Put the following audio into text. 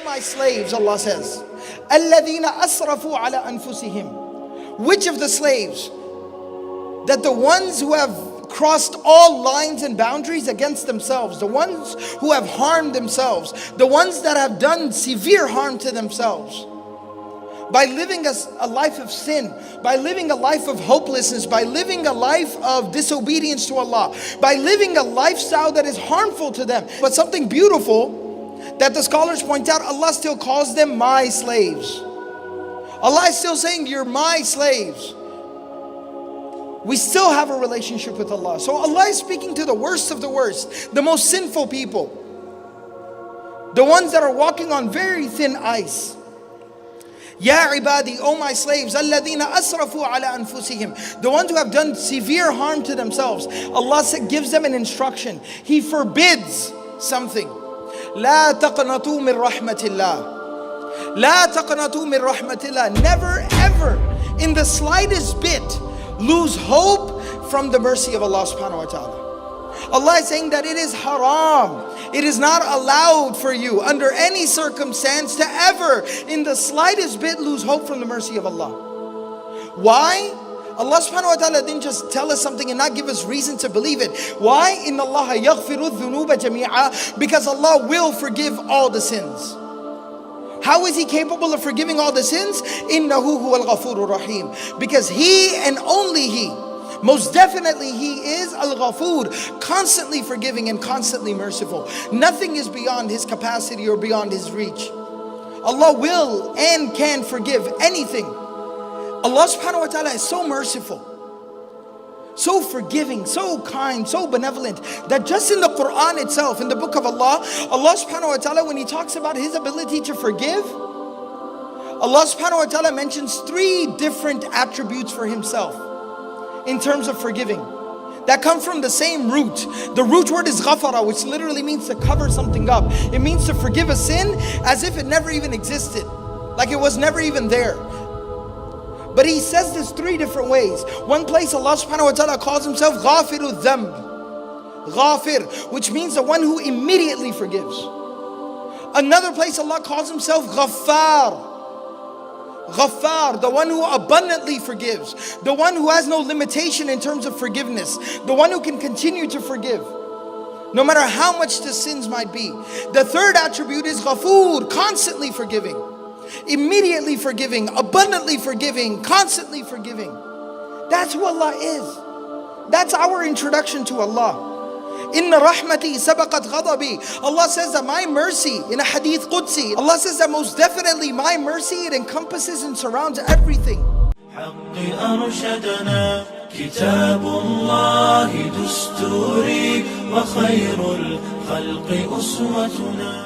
My slaves, Allah says, الَّذِينَ أَسْرَفُوا عَلَى أَنفُسِهِمْ. Which of the slaves? That the ones who have crossed all lines and boundaries against themselves, the ones who have harmed themselves, the ones that have done severe harm to themselves, by living a life of sin, by living a life of hopelessness, by living a life of disobedience to Allah, by living a lifestyle that is harmful to them. But something beautiful that the scholars point out, Allah still calls them my slaves. Allah is still saying, you're my slaves. We still have a relationship with Allah. So Allah is speaking to the worst of the worst, the most sinful people, the ones that are walking on very thin ice. Ya ibadi, O my slaves, alladhina asrafu ala anfusihim, the ones who have done severe harm to themselves. Allah gives them an instruction. He forbids something. لا تقنطوا من رحمة الله. لا تقنطوا من رحمة الله. Never ever in the slightest bit lose hope from the mercy of Allah subhanahu wa ta'ala. Allah is saying that it is haram. It is not allowed for you under any circumstance to ever in the slightest bit lose hope from the mercy of Allah. Why? Allah subhanahu wa ta'ala didn't just tell us something and not give us reason to believe it. Why? إِنَّ اللَّهَ يَغْفِرُ الذُّنُوبَ جَمِيعًا. Because Allah will forgive all the sins. How is He capable of forgiving all the sins? إِنَّهُ هُوَ الْغَفُورُ الرَّحِيمُ. Because He and only He, most definitely He is Al-Ghafur, constantly forgiving and constantly merciful. Nothing is beyond His capacity or beyond His reach. Allah will and can forgive anything. Allah subhanahu wa ta'ala is so merciful, so forgiving, so kind, so benevolent, that just in the Quran itself, in the book of Allah, Allah subhanahu wa ta'ala, when He talks about His ability to forgive, Allah subhanahu wa ta'ala mentions 3 different attributes for Himself in terms of forgiving that come from the same root. The root word is ghafara, which literally means to cover something up. It means to forgive a sin as if it never even existed, like it was never even there. But He says this 3 different ways. One place Allah subhanahu wa ta'ala calls Himself Ghafiru Dhanb, Ghafir, which means the one who immediately forgives. Another place Allah calls Himself Ghaffar, Ghaffar, the one who abundantly forgives, the one who has no limitation in terms of forgiveness, the one who can continue to forgive no matter how much the sins might be. The third attribute is Ghafur, constantly forgiving, immediately forgiving, abundantly forgiving, constantly forgiving. That's who Allah is. That's our introduction to Allah. Inna rahmati sabaqat ghadabi. Allah says that my mercy, in a hadith Qudsi, Allah says that most definitely my mercy, it encompasses and surrounds everything. كتاب الله دستوري وخير الخلق أسوتنا.